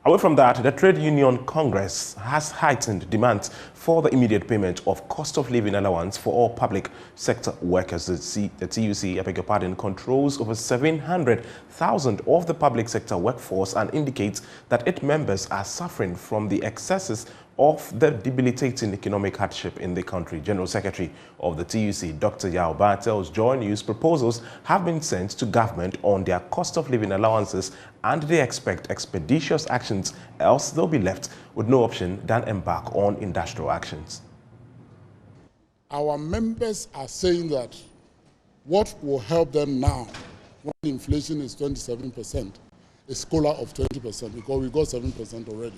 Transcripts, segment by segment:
Away from that, the Trade Union Congress has heightened demands for the immediate payment of cost of living allowance for all public sector workers. The TUC, I beg your pardon, controls over 700,000 of the public sector workforce and indicates that its members are suffering from the excesses of the debilitating economic hardship in the country. General Secretary of the TUC, Dr. Yaoba, tells JoyNews proposals have been sent to government on their cost of living allowances and they expect expeditious actions, else they'll be left with no option than embark on industrial actions. Our members are saying that what will help them now, when inflation is 27%, is COLA of 20% because we got 7% already.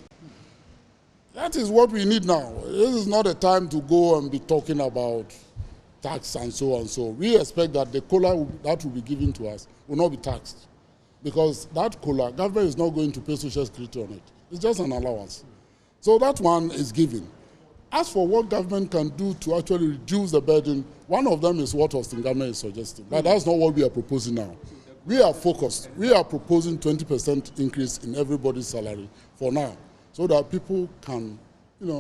That is what we need now. This is not a time to go and be talking about tax and so on. So we expect that the COLA that will be given to us will not be taxed. Because that COLA, government is not going to pay social security on it. It's just an allowance. So that one is given. As for what government can do to actually reduce the burden, one of them is what Austin government is suggesting. But that's not what we are proposing now. We are focused. We are proposing 20% increase in everybody's salary for now, so that people can,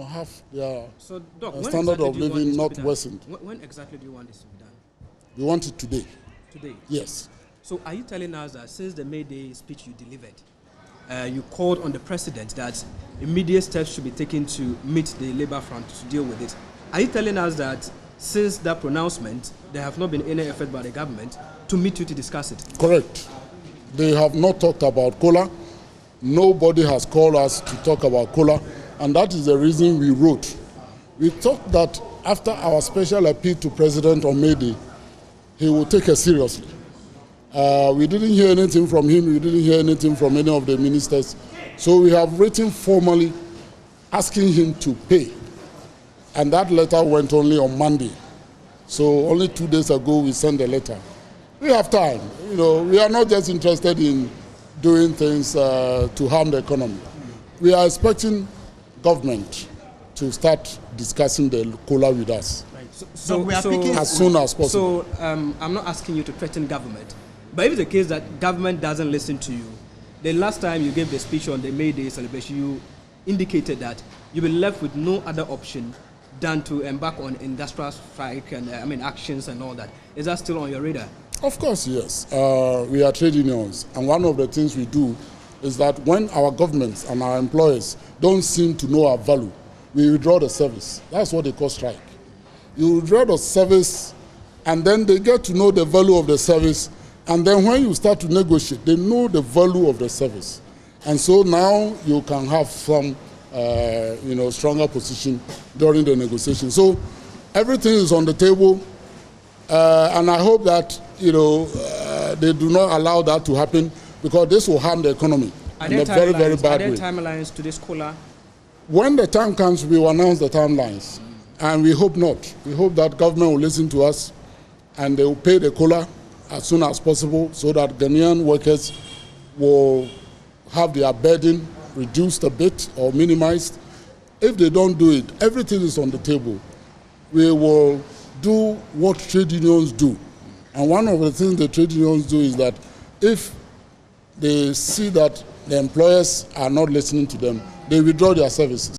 have their standard of living not worsened. When exactly do you want this to be done? We want it today. Today? Yes. So are you telling us that since the May Day speech you delivered, you called on the president that immediate steps should be taken to meet the labor front to deal with it? Are you telling us that since that pronouncement, there have not been any effort by the government to meet you to discuss it? Correct. They have not talked about COLA. Nobody has called us to talk about COLA, and that is the reason we wrote. We thought that after our special appeal to President on May Day, he will take us seriously. We didn't hear anything from him. We didn't hear anything from any of the ministers. So we have written formally asking him to pay. And that letter went only on Monday. So only 2 days ago we sent the letter. We have time. We are not just interested in doing things to harm the economy. We are expecting government to start discussing the COLA with us. Right. So we are speaking as soon as possible. So I'm not asking you to threaten government. But if it's the case that government doesn't listen to you, the last time you gave the speech on the May Day celebration, you indicated that you will be left with no other option than to embark on industrial strike and actions and all that. Is that still on your radar? Of course, yes. We are trade unions, and one of the things we do is that when our governments and our employers don't seem to know our value, we withdraw the service. That's what they call strike. You withdraw the service, and then they get to know the value of the service. And then when you start to negotiate, they know the value of the service. And so now you can have some, stronger position during the negotiation. So everything is on the table. And I hope that, they do not allow that to happen because this will harm the economy in a very, very bad way. Are there timelines to this COLA? When the time comes, we will announce the timelines. And we hope not. We hope that government will listen to us and they will pay the COLA as soon as possible so that Ghanaian workers will have their burden reduced a bit or minimized. If they don't do it, everything is on the table. We will do what trade unions do. And one of the things the trade unions do is that if they see that the employers are not listening to them, they withdraw their services.